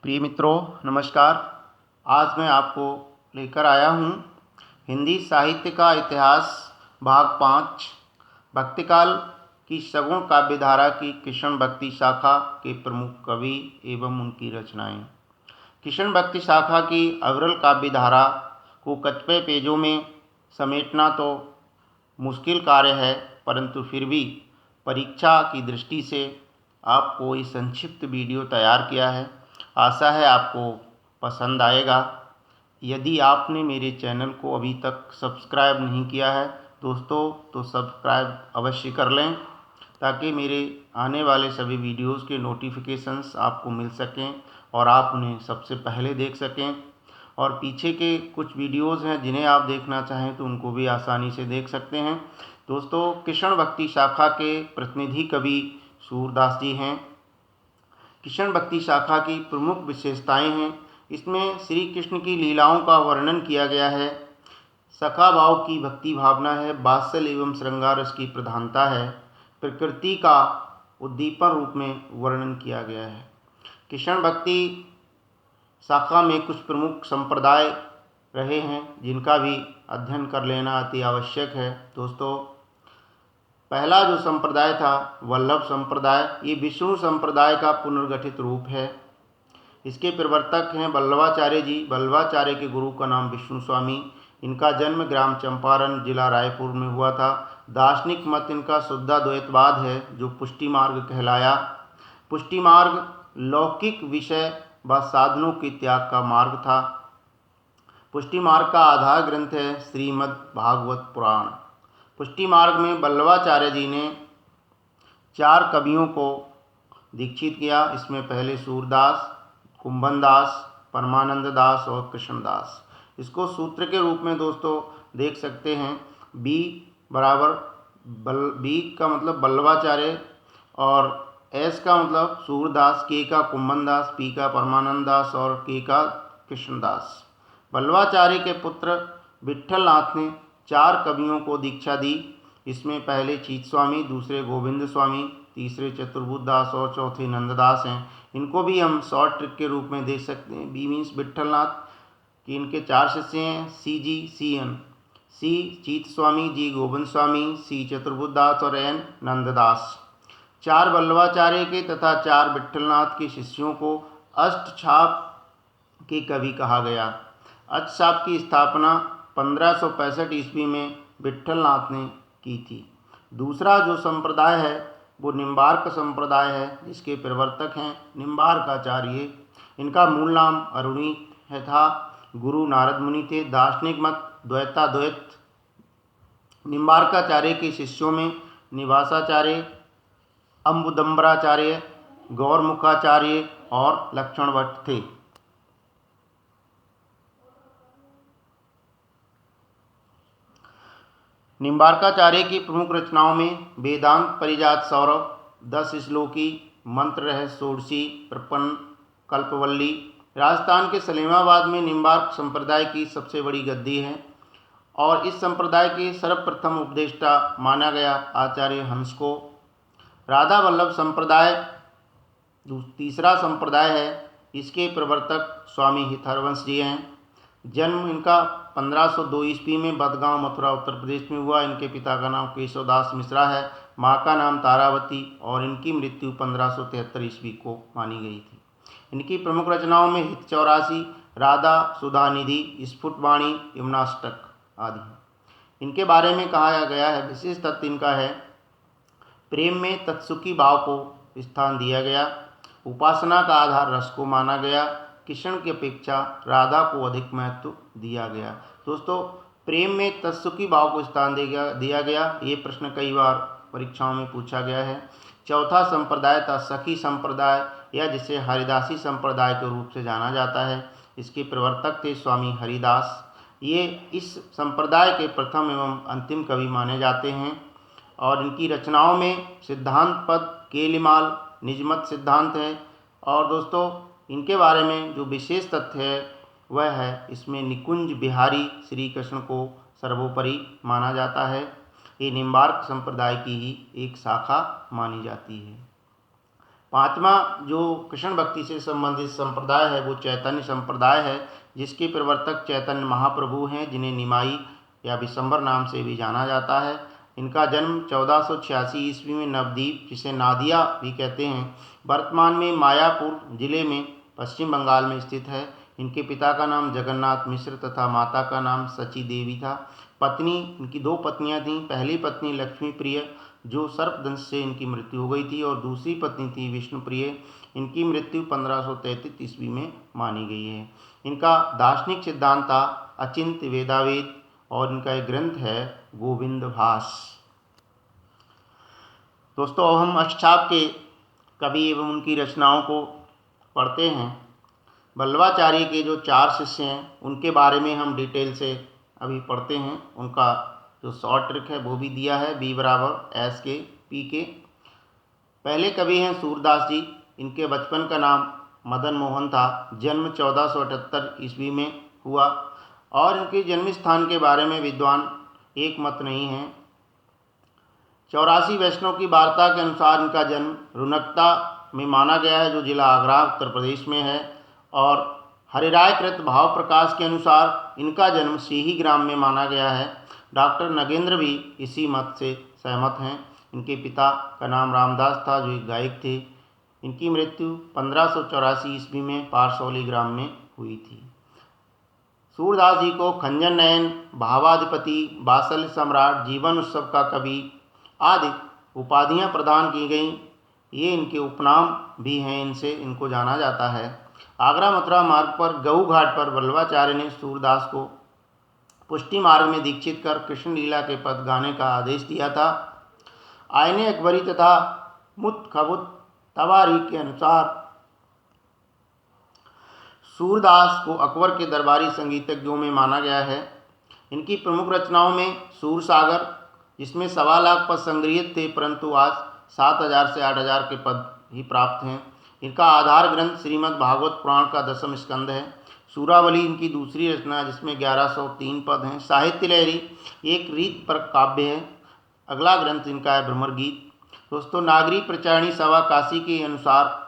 प्रिय मित्रों, नमस्कार। आज मैं आपको लेकर आया हूँ हिंदी साहित्य का इतिहास भाग 5 भक्तिकाल की सगुण काव्यधारा की कृष्ण भक्ति शाखा के प्रमुख कवि एवं उनकी रचनाएं। कृष्ण भक्ति शाखा की अविरल काव्यधारा को कतिपय पेजों में समेटना तो मुश्किल कार्य है, परंतु फिर भी परीक्षा की दृष्टि से आपको ये संक्षिप्त वीडियो तैयार किया है। आशा है आपको पसंद आएगा। यदि आपने मेरे चैनल को अभी तक सब्सक्राइब नहीं किया है दोस्तों, तो सब्सक्राइब अवश्य कर लें ताकि मेरे आने वाले सभी वीडियोस के नोटिफिकेशंस आपको मिल सकें और आप उन्हें सबसे पहले देख सकें। और पीछे के कुछ वीडियोस हैं जिन्हें आप देखना चाहें तो उनको भी आसानी से देख सकते हैं। दोस्तों, कृष्ण भक्ति शाखा के प्रतिनिधि कवि सूरदास जी हैं। कृष्ण भक्ति शाखा की प्रमुख विशेषताएं हैं। इसमें श्री कृष्ण की लीलाओं का वर्णन किया गया है, सखा भाव की भक्ति भावना है, वात्सल एवं श्रृंगार रस की प्रधानता है, प्रकृति का उद्दीपन रूप में वर्णन किया गया है। कृष्ण भक्ति शाखा में कुछ प्रमुख संप्रदाय रहे हैं जिनका भी अध्ययन कर लेना अति आवश्यक है। दोस्तों, पहला जो संप्रदाय था वल्लभ संप्रदाय, ये विष्णु संप्रदाय का पुनर्गठित रूप है। इसके प्रवर्तक हैं वल्लभाचार्य जी। वल्लभाचार्य के गुरु का नाम विष्णु स्वामी। इनका जन्म ग्राम चंपारण जिला रायपुर में हुआ था। दार्शनिक मत इनका शुद्धाद्वैतवाद है जो पुष्टि मार्ग कहलाया। पुष्टि मार्ग लौकिक विषय व साधनों के त्याग का मार्ग था। पुष्टि मार्ग का आधार ग्रंथ है श्रीमद् भागवत पुराण। पुष्टि मार्ग में वल्लभाचार्य जी ने 4 कवियों को दीक्षित किया। इसमें पहले सूरदास, कुंभन दास, परमानंद दास और कृष्णदास। इसको सूत्र के रूप में दोस्तों देख सकते हैं। बी बराबर बी का मतलब वल्लभाचार्य और एस का मतलब सूरदास, के का कुंभन दास, पी का परमानंद दास और के का कृष्णदास। वल्लभाचार्य के पुत्र विट्ठल नाथ ने 4 कवियों को दीक्षा दी। इसमें पहले चीत स्वामी, दूसरे गोविंद स्वामी, तीसरे चतुर्बुद्ध दास और चौथे नंददास हैं। इनको भी हम शॉर्ट ट्रिक के रूप में देख सकते हैं। बी मीन्स विट्ठल नाथ कि इनके 4 शिष्य हैं, सी जी सी एन। सी चीत स्वामी, जी गोविंद स्वामी, सी चतुर्बुद्ध दास और एन नंददास। 4 वल्लभाचार्य के तथा 4 विट्ठलनाथ के शिष्यों को अष्टछाप के कवि कहा गया। अष्टछाप की स्थापना 1565 ईस्वी में विट्ठलनाथ ने की थी। दूसरा जो संप्रदाय है वो निम्बार्क संप्रदाय है, जिसके प्रवर्तक हैं निम्बार्काचार्य। इनका मूल नाम अरुणी है था। गुरु नारद मुनि थे। दार्शनिक मत द्वैताद्वैत। निम्बार्काचार्य के शिष्यों में निवासाचार्य, अम्बुदम्बराचार्य, गौरमुखाचार्य और लक्ष्मण भट्ट थे। निम्बार्काचार्य की प्रमुख रचनाओं में वेदांत परिजात सौरभ, 10 श्लोकी, मंत्र रहस्य षोडशी, प्रपन्न, कल्पवल्ली। राजस्थान के सलेमाबाद में निम्बार्क संप्रदाय की सबसे बड़ी गद्दी है और इस संप्रदाय के सर्वप्रथम उपदेष्टा माना गया आचार्य हंस को। राधा वल्लभ संप्रदाय तीसरा संप्रदाय है। इसके प्रवर्तक स्वामी हितहरवंश जी हैं। जन्म इनका 1502 ईस्वी में बदगांव मथुरा उत्तर प्रदेश में हुआ। इनके पिता का नाम केशवदास मिश्रा है, माँ का नाम तारावती और इनकी मृत्यु 1573 ईस्वी को मानी गई थी। इनकी प्रमुख रचनाओं में हित 84, राधा सुधानिधि, स्फुटवाणी, यमुनाष्टक आदि। इनके बारे में कहा गया है, विशेष तथ्य इनका है प्रेम में तत्सुखी भाव को स्थान दिया गया। उपासना का आधार रस को माना गया। कृष्ण की अपेक्षा राधा को अधिक महत्व दिया गया। दोस्तों, प्रेम में तत्सुखी भाव को स्थान दिया गया, ये प्रश्न कई बार परीक्षाओं में पूछा गया है। चौथा संप्रदाय था सखी संप्रदाय, या जिसे हरिदासी संप्रदाय के रूप से जाना जाता है। इसके प्रवर्तक थे स्वामी हरिदास। ये इस संप्रदाय के प्रथम एवं अंतिम कवि माने जाते हैं और इनकी रचनाओं में सिद्धांत पद, केलिमाल, निजमत सिद्धांत है। और दोस्तों, इनके बारे में जो विशेष तथ्य है वह है इसमें निकुंज बिहारी श्री कृष्ण को सर्वोपरि माना जाता है। ये निम्बार्क संप्रदाय की ही एक शाखा मानी जाती है। पांचवा जो कृष्ण भक्ति से संबंधित संप्रदाय है वो चैतन्य संप्रदाय है, जिसके प्रवर्तक चैतन्य महाप्रभु हैं, जिन्हें निमाई या विशंबर नाम से भी जाना जाता है। इनका जन्म 1486 ईस्वी में नवद्वीप, जिसे नादिया भी कहते हैं, वर्तमान में मायापुर जिले में पश्चिम बंगाल में स्थित है। इनके पिता का नाम जगन्नाथ मिश्र तथा माता का नाम सची देवी था। इनकी दो पत्नियां थीं। पहली पत्नी लक्ष्मी प्रिय, जो सर्पदंश से इनकी मृत्यु हो गई थी, और दूसरी पत्नी थी विष्णुप्रिय। इनकी मृत्यु 1533 ईस्वी में मानी गई है। इनका दार्शनिक सिद्धांत था अचिंत्य वेदावेद, और इनका एक ग्रंथ है गोविंद भास। दोस्तों, अब हम अष्टछाप के कवि एवं उनकी रचनाओं को पढ़ते हैं। वल्लभाचार्य के जो 4 शिष्य हैं उनके बारे में हम डिटेल से अभी पढ़ते हैं। उनका जो शॉर्ट ट्रिक है वो भी दिया है, B = SK P। पहले कवि हैं सूरदास जी। इनके बचपन का नाम मदन मोहन था। जन्म 1478 ईस्वी में हुआ, और इनके जन्म स्थान के बारे में विद्वान एक मत नहीं है। 84 वैष्णव की वार्ता के अनुसार इनका जन्म रुनकता में माना गया है, जो जिला आगरा उत्तर प्रदेश में है। और हरिराय कृत भाव प्रकाश के अनुसार इनका जन्म सीही ग्राम में माना गया है। डॉक्टर नगेंद्र भी इसी मत से सहमत हैं। इनके पिता का नाम रामदास था, जो एक गायक थे। इनकी मृत्यु 1584 ईस्वी में पारसौली ग्राम में हुई थी। सूरदास जी को खंजन नयन, भावाधिपति, वात्सल्य सम्राट, जीवन उत्सव का कवि आदि उपाधियां प्रदान की गईं। ये इनके उपनाम भी हैं, इनसे इनको जाना जाता है। आगरा मथुरा मार्ग पर गऊ घाट पर वल्लभाचार्य ने सूरदास को पुष्टि मार्ग में दीक्षित कर कृष्ण लीला के पद गाने का आदेश दिया था। आयने अकबरी तथा मुत खबुत तवारी के अनुसार सूरदास को अकबर के दरबारी संगीतज्ञों में माना गया है। इनकी प्रमुख रचनाओं में सूरसागर, जिसमें 1.25 लाख पद संग्रहित थे, परंतु आज 7,000 से 8,000 के पद ही प्राप्त हैं। इनका आधार ग्रंथ श्रीमद् भागवत पुराण का 10वां स्कंद है। सूरावली इनकी दूसरी रचना, जिसमें 1103 पद हैं। साहित्य लहरी एक रीत पर काव्य है। अगला ग्रंथ इनका है भ्रमर गीत। दोस्तों, नागरी प्रचारणी सभा काशी के अनुसार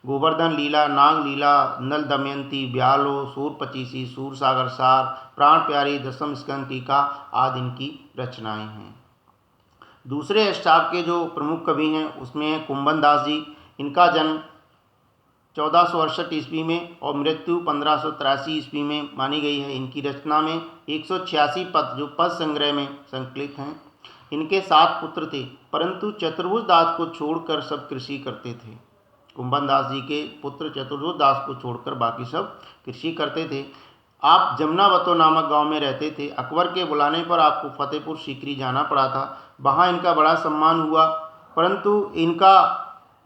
गोवर्धन लीला, नाग लीला, नल दमयंती, ब्यालो, सूर पचीसी, सूरसागर सार, प्राण प्यारी, 10वां स्कंद, टीका आदि इनकी रचनाएं हैं। दूसरे अष्टछाप के जो प्रमुख कवि हैं उसमें है कुंभन दास जी। इनका जन्म 1468 ईस्वी में और मृत्यु 1583 ईस्वी में मानी गई है। इनकी रचना में 186 पद जो पद संग्रह में संकलित हैं। इनके 7 पुत्र थे, परंतु चतुर्भुज दास को छोड़कर सब कृषि करते थे। कुंभन दास जी के पुत्र चतुर्भुज दास को छोड़कर बाकी सब कृषि करते थे। आप जमुनावतो नामक गांव में रहते थे। अकबर के बुलाने पर आपको फतेहपुर सीकरी जाना पड़ा था। वहाँ इनका बड़ा सम्मान हुआ, परंतु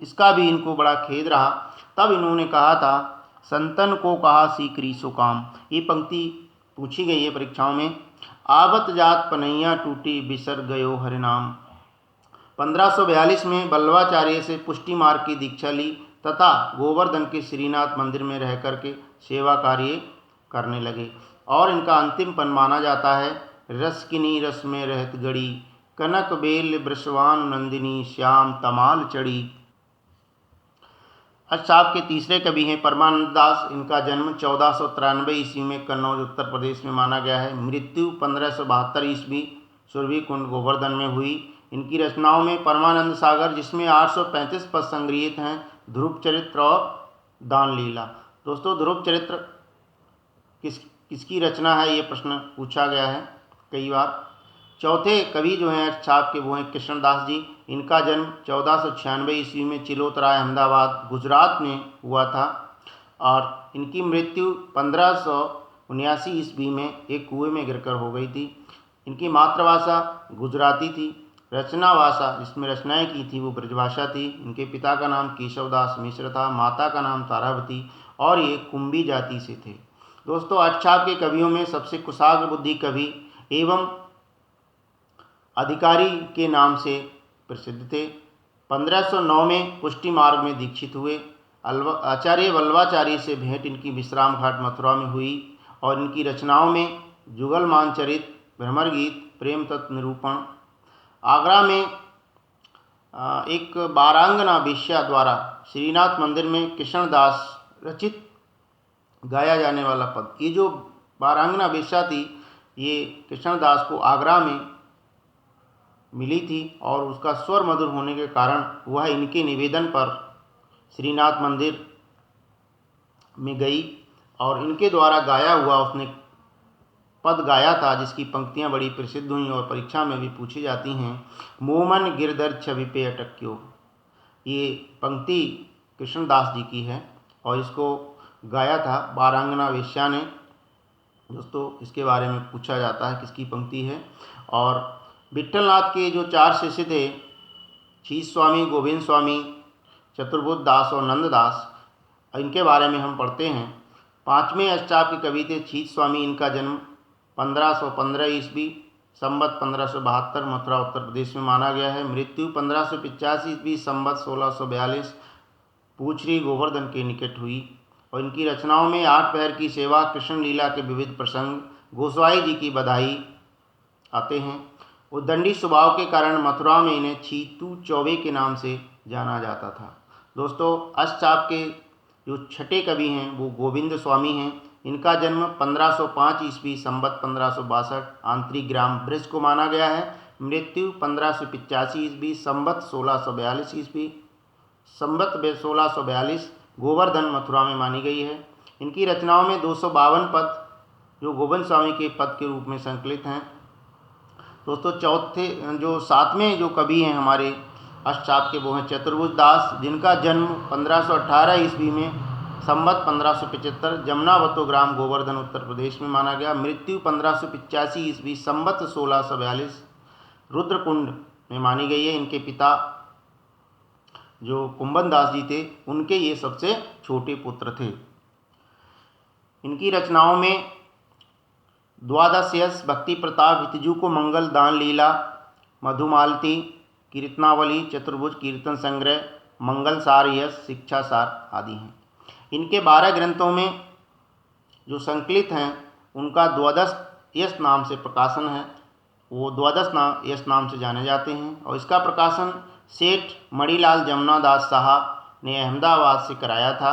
इसका भी इनको बड़ा खेद रहा। तब इन्होंने कहा था, संतन को कहा सीकरी सो काम। ये पंक्ति पूछी गई है परीक्षाओं में। आवत जात पनैया टूटी, बिसर गयो हरिनाम। 1542 में वल्लभाचार्य से पुष्टि मार्ग की दीक्षा ली तथा गोवर्धन के श्रीनाथ मंदिर में रह करके सेवा कार्य करने लगे। और इनका अंतिम पन माना जाता है, रस किनी रस में रहत गड़ी, कनक बेल वृषवान नंदिनी, श्याम तमाल चढ़ी। अष्टछाप के तीसरे कवि हैं परमानंद दास। इनका जन्म 1493 ईस्वी में कन्नौज उत्तर प्रदेश में माना गया है। मृत्यु 1572 ईस्वी सुरभि कुंड गोवर्धन में हुई। इनकी रचनाओं में परमानंद सागर, जिसमें 835 पद संग्रहित हैं, ध्रुव चरित्र और दान लीला। दोस्तों, ध्रुव चरित्र किसकी रचना है, ये प्रश्न पूछा गया है कई बार। चौथे कवि जो हैं अष्टछाप के वो हैं कृष्णदास जी। इनका जन्म 1496 ईस्वी में चिलोतराय अहमदाबाद गुजरात में हुआ था, और इनकी मृत्यु 1579 ईस्वी में एक कुएं में गिरकर हो गई थी। इनकी मातृभाषा गुजराती थी। रचना भाषा जिसमें रचनाएं की थी वो ब्रजभाषा थी। इनके पिता का नाम केशवदास मिश्र था, माता का नाम तारावती, और ये कुंभी जाति से थे। दोस्तों, अष्टछाप के कवियों में सबसे कुशाग्र बुद्धि कवि एवं अधिकारी के नाम से प्रसिद्ध थे। 1509 में पुष्टि मार्ग में दीक्षित हुए। आचार्य वल्लभाचार्य से भेंट इनकी विश्राम घाट मथुरा में हुई, और इनकी रचनाओं में जुगलमान चरित, भ्रमर गीत, प्रेम तत्व निरूपण। आगरा में एक बारांगना वेश्या द्वारा श्रीनाथ मंदिर में कृष्णदास रचित गाया जाने वाला पद। ये जो बारांगना वेश्या थी, ये कृष्णदास को आगरा में मिली थी और उसका स्वर मधुर होने के कारण वह इनके निवेदन पर श्रीनाथ मंदिर में गई और इनके द्वारा गाया हुआ उसने पद गाया था, जिसकी पंक्तियां बड़ी प्रसिद्ध हुई और परीक्षा में भी पूछी जाती हैं। मोमन गिरधर छवि पे अटक्यो, ये पंक्ति कृष्णदास जी की है और इसको गाया था बारांगना वेश्या ने। दोस्तों, इसके बारे में पूछा जाता है किसकी पंक्ति है। और विट्ठलनाथ के जो 4 शिष्य थे, शीश स्वामी, गोविंद स्वामी, चतुर्बुद्ध दास और नंददास, इनके बारे में हम पढ़ते हैं। 5वें अष्टाप के कवि थे शीश स्वामी। इनका जन्म 1515 ईस्वी संवत 1572 मथुरा उत्तर प्रदेश में माना गया है। मृत्यु 1585 ईस्वी संवत 1642 पूछरी गोवर्धन के निकट हुई। और इनकी रचनाओं में 8 पहर की सेवा, कृष्ण लीला के विविध प्रसंग, गोस्वाई जी की बधाई आते हैं। उद्दंडी स्वभाव के कारण मथुरा में इन्हें छीतू चौबे के नाम से जाना जाता था। दोस्तों, अष्टचाप के जो छठे कवि हैं वो गोविंद स्वामी हैं। इनका जन्म 1505 ईस्वी संवत 1562 आंतरिक ग्राम ब्रज को माना गया है। मृत्यु 1585 ईस्वी संवत 1642 ईस्वी संवत 1642 गोवर्धन मथुरा में मानी गई है। इनकी रचनाओं में 252 पद जो गोविंद स्वामी के पद के रूप में संकलित हैं। दोस्तों, 7वें जो कवि हैं हमारे अष्टचाप के वो हैं चतुर्भुज दास, जिनका जन्म 1518 ईस्वी में संवत 1575 जमुनावतो ग्राम गोवर्धन उत्तर प्रदेश में माना गया। मृत्यु 1585 ईस्वी संवत 1642 रुद्रकुंड में मानी गई है। इनके पिता जो कुंभन दास जी थे, उनके ये सबसे छोटे पुत्र थे। इनकी रचनाओं में द्वादश यश, भक्ति प्रताप, हितजू को मंगल, दान लीला, मधुमालती, कीर्तनावली, चतुर्भुज, कीर्तन संग्रह, मंगल सार यश, शिक्षा सार आदि हैं। इनके 12 ग्रंथों में जो संकलित हैं उनका द्वादश यश नाम से प्रकाशन है। वो द्वादश यश नाम से जाने जाते हैं और इसका प्रकाशन सेठ मणिलाल जमुनादास साहब ने अहमदाबाद से कराया था।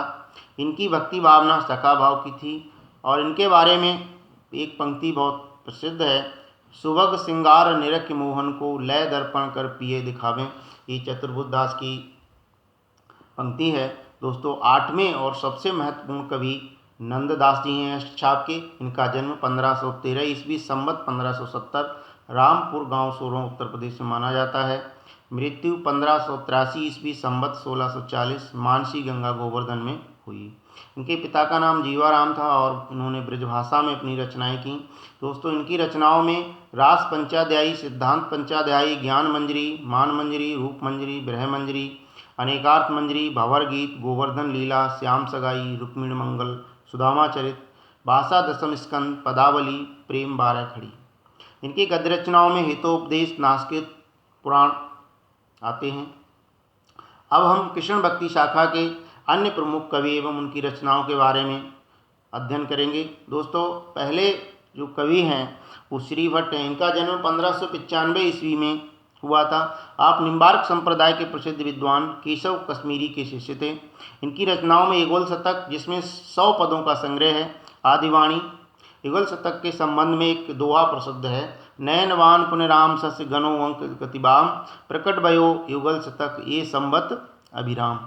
इनकी भक्ति भावना सखा भाव की थी और इनके बारे में एक पंक्ति बहुत प्रसिद्ध है। सुभग सिंगार निरख मोहन को, लय दर्पण कर पिए दिखावें। ये चतुर्बुद्ध दास की पंक्ति है। दोस्तों, 8वें और सबसे महत्वपूर्ण कवि नंददास जी हैं अष्टचाप के। इनका जन्म 1513 ईस्वी संवत 1570 रामपुर गांव सोरों उत्तर प्रदेश में माना जाता है। मृत्यु 1583 ईस्वी संवत 1640 मानसी गंगा गोवर्धन में हुई। इनके पिता का नाम जीवाराम था और इन्होंने ब्रजभाषा में अपनी रचनाएं की। दोस्तों, इनकी रचनाओं में रास पंचाध्यायी, सिद्धांत पंचाध्यायी, ज्ञान मंजरी, मान मंजरी, रूप मंजरी, ब्रह मंजरी, अनेकार्थ मंजरी, भंवर गीत, गोवर्धन लीला, श्याम सगाई, रुक्मिणी मंगल, सुदामा चरित, भाषा दशम स्कंद, पदावली, प्रेम 12 खड़ी। इनकी गद्य रचनाओं में हितोपदेश, नास्कित, पुराण आते हैं। अब हम कृष्ण भक्ति शाखा के अन्य प्रमुख कवि एवं उनकी रचनाओं के बारे में अध्ययन करेंगे। दोस्तों, पहले जो कवि हैं वो श्री भट्ट हैं। इनका जन्म 1595 ईस्वी में हुआ था। आप निम्बार्क संप्रदाय के प्रसिद्ध विद्वान केशव कश्मीरी के शिष्य थे। इनकी रचनाओं में युगल शतक, जिसमें 100 पदों का संग्रह है, आदिवाणी। युगल शतक के संबंध में एक दोहा प्रसिद्ध है, नयनवान पुनराम सस्य गणो अंक गतिबाम, प्रकट भयो युगल शतक ये संवत अभिराम।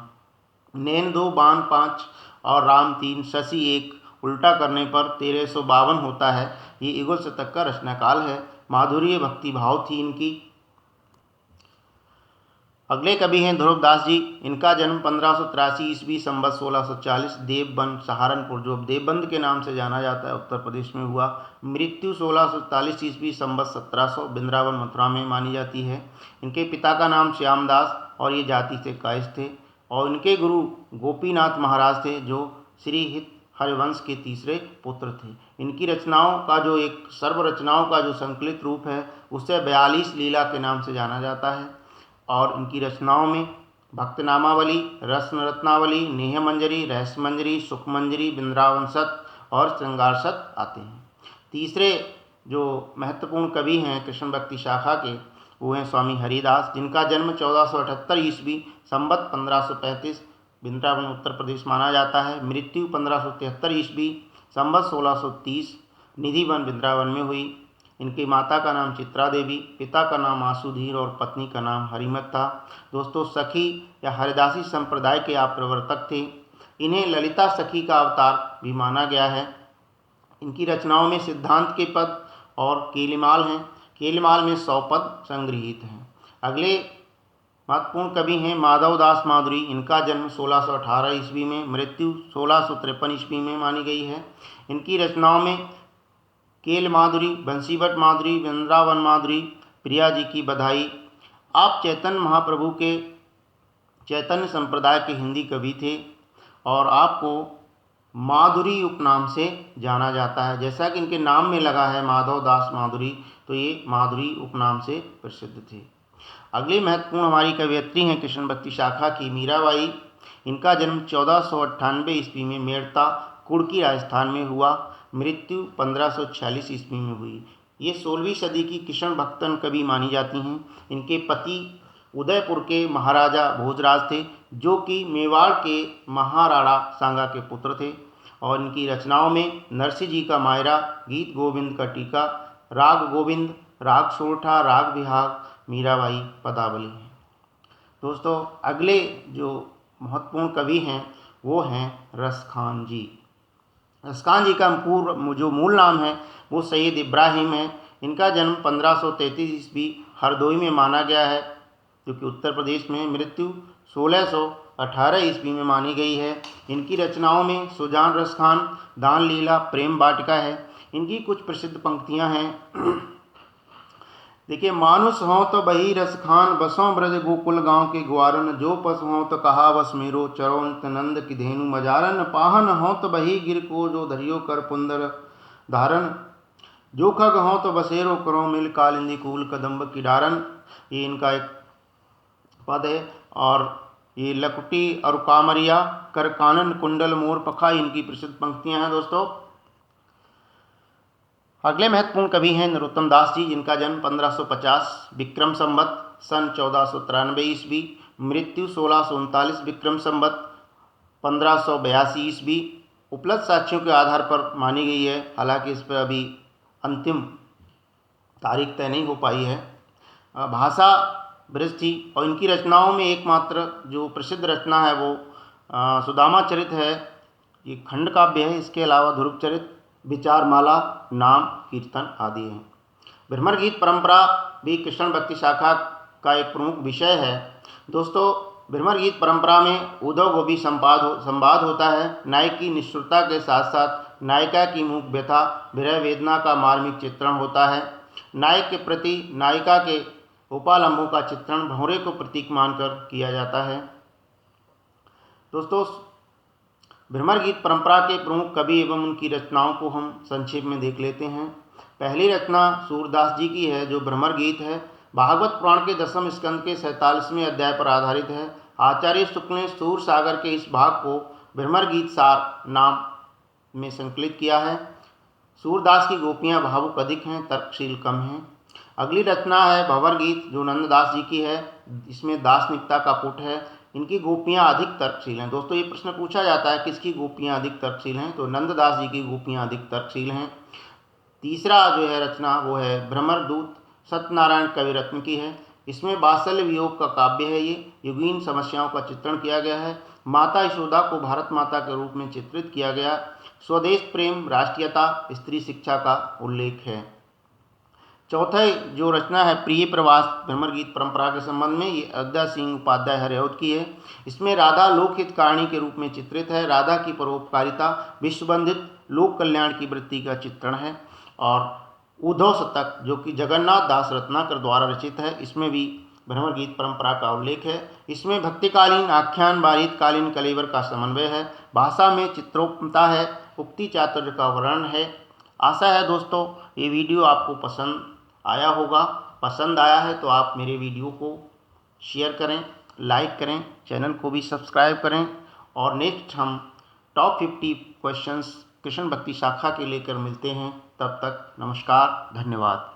नैन 2, बाण 5 और राम 3, शशि 1 उल्टा करने पर 1352 होता है। ये युगल शतक का रचनाकाल है। माधुर्य भक्ति भाव थी इनकी। अगले कवि हैं ध्रुवदास जी। इनका जन्म 1583 ईस्वी संवत 1640 देवबंद सहारनपुर, जो देवबंद के नाम से जाना जाता है, उत्तर प्रदेश में हुआ। मृत्यु 1641 ईस्वी संवत 1700 वृंदावन मथुरा में मानी जाती है। इनके पिता का नाम श्यामदास और ये जाति से कायस्थ थे और इनके गुरु गोपीनाथ महाराज थे, जो श्री हित हरिवंश के तीसरे पुत्र थे। इनकी रचनाओं का जो एक सर्व रचनाओं का जो संकलित रूप है उसे 42 लीला के नाम से जाना जाता है और इनकी रचनाओं में भक्त नामावली, रत्न रत्नावली, नेह मंजरी, रहस्य मंजरी, सुख मंजरी, वृंदावन सत और श्रृंगार सत आते हैं। तीसरे जो महत्वपूर्ण कवि हैं कृष्ण भक्ति शाखा के वो हैं स्वामी हरिदास, जिनका जन्म 1478 ईस्वी संवत 1535 वृंदावन उत्तर प्रदेश माना जाता है। मृत्यु 1573 ईस्वी संवत 1630 निधिवन वृंदावन में हुई। इनकी माता का नाम चित्रा देवी, पिता का नाम आशुधीर और पत्नी का नाम हरिमत था। दोस्तों, सखी या हरिदासी संप्रदाय के आप प्रवर्तक थे। इन्हें ललिता सखी का अवतार भी माना गया है। इनकी रचनाओं में सिद्धांत के पद और केलिमाल हैं। केलिमाल में 100 पद संग्रहित हैं। अगले महत्वपूर्ण कवि हैं माधव दास माधुरी। इनका जन्म 1618 ईस्वी में, मृत्यु 1653 ईस्वी में मानी गई है। इनकी रचनाओं में केल माधुरी, बंसीवट माधुरी, वृंदावन माधुरी, प्रिया जी की बधाई। आप चैतन्य महाप्रभु के चैतन्य संप्रदाय के हिंदी कवि थे और आपको माधुरी उपनाम से जाना जाता है। जैसा कि इनके नाम में लगा है माधव दास माधुरी, तो ये माधुरी उपनाम से प्रसिद्ध थे। अगली महत्वपूर्ण हमारी कवयित्री हैं कृष्ण भक्ति शाखा की मीराबाई। इनका जन्म 1498 ईस्वी में मेड़ता कुड़की राजस्थान में हुआ। मृत्यु 1546 ईस्वी में हुई। ये 16वीं सदी की कृष्ण भक्तन कवि मानी जाती हैं। इनके पति उदयपुर के महाराजा भोजराज थे, जो कि मेवाड़ के महाराणा सांगा के पुत्र थे। और इनकी रचनाओं में नरसिंह जी का मायरा, गीत गोविंद का टीका, राग गोविंद, राग सोरठा, राग बिहाग, मीराबाई, पदावली हैं। दोस्तों, अगले जो महत्वपूर्ण कवि हैं वो हैं रसखान जी। रसखान जी का जो मूल नाम है वो सैयद इब्राहिम है। इनका जन्म 1533 ईस्वी हरदोई में माना गया है, जो कि उत्तर प्रदेश में। मृत्यु 1618 ईस्वी में मानी गई है। इनकी रचनाओं में सुजान रसखान, दान लीला, प्रेम वाटिका है। इनकी कुछ प्रसिद्ध पंक्तियां हैं। देखिए, मानुष हों तो बही रसखान, बसों ब्रज गोकुल गांव के ग्वारन, जो पशु हों तो कहा बस मेरो, चरो नंद की धेनु मजारन, पाहन हों तो बही गिर को, जो धरियो कर पुंदर धारण, जो खग हों तो बसेरो करो मिल, कालिंदी कूल कदम्ब की डारन। ये इनका एक पद है। और ये लकुटी और कामरिया, कर कानन कुंडल मोर पखा, इनकी प्रसिद्ध पंक्तियां हैं। दोस्तों, अगले महत्वपूर्ण कवि हैं नरोत्तम दास जी। जिनका जन्म 1550 विक्रम संवत सन 1493 ईस्वी, मृत्यु 1639 विक्रम संवत 1582 ईस्वी उपलब्ध साक्ष्यों के आधार पर मानी गई है। हालांकि इस पर अभी अंतिम तारीख तय नहीं हो पाई है। भाषा ब्रज थी और इनकी रचनाओं में एकमात्र जो प्रसिद्ध रचना है वो सुदामा चरित है। ये खंड काव्य है। इसके अलावा ध्रुव चरित, विचारमाला, नाम, कीर्तन आदि हैं। भ्रमर गीत परंपरा भी कृष्ण भक्ति शाखा का एक प्रमुख विषय है। दोस्तों, भ्रमर गीत परंपरा में उद्धव गोपी संवाद होता है। नायक की निष्ठुरता के साथ साथ नायिका की मूक व्यथा, विरह वेदना का मार्मिक चित्रण होता है। नायक के प्रति नायिका के उपालंबों का चित्रण भंवरे को प्रतीक मानकर किया जाता है। दोस्तों, भ्रमर गीत परंपरा के प्रमुख कवि एवं उनकी रचनाओं को हम संक्षेप में देख लेते हैं। पहली रचना सूरदास जी की है, जो भ्रमर गीत है। भागवत पुराण के 10वें स्कंद के 47वें अध्याय पर आधारित है। आचार्य शुक्ल ने सूर सागर के इस भाग को भ्रमर गीत सार नाम में संकलित किया है। सूरदास की गोपियाँ भावुक अधिक हैं, तर्कशील कम हैं। अगली रचना है भंवर गीत, जो नंददास जी की है। इसमें दासनिकता का पुट है। इनकी गोपियाँ अधिक तर्कशील हैं। दोस्तों, ये प्रश्न पूछा जाता है किसकी गोपियाँ अधिक तर्कशील हैं, तो नंददास जी की गोपियाँ अधिक तर्कशील हैं। तीसरा जो है रचना वो है भ्रमर दूत, सत्यनारायण कविरत्न की है। इसमें वात्सल्य वियोग का काव्य है। ये युगीन समस्याओं का चित्रण किया गया है। माता यशोदा को भारत माता के रूप में चित्रित किया गया। स्वदेश प्रेम, राष्ट्रीयता, स्त्री शिक्षा का उल्लेख है। चौथे जो रचना है प्रिय प्रवास भ्रमर गीत परंपरा के संबंध में, ये अयोध्या सिंह उपाध्याय हरिऔध की है। इसमें राधा लोकहितकारिणी के रूप में चित्रित है। राधा की परोपकारिता, विश्वबंधित लोक कल्याण की वृत्ति का चित्रण है। और उद्धव शतक, जो कि जगन्नाथ दास रत्नाकर द्वारा रचित है, इसमें भी भ्रमर गीत परंपरा का उल्लेख है। इसमें भक्तिकालीन, आख्यान, बारितकालीन कलेवर का समन्वय है। भाषा में चित्रोक्तता है, उक्ति चातुर्य का वर्णन है। आशा है दोस्तों ये वीडियो आपको पसंद आया होगा। पसंद आया है तो आप मेरे वीडियो को शेयर करें, लाइक करें, चैनल को भी सब्सक्राइब करें। और नेक्स्ट हम टॉप 50 क्वेश्चंस कृष्ण भक्ति शाखा के लेकर मिलते हैं। तब तक नमस्कार, धन्यवाद।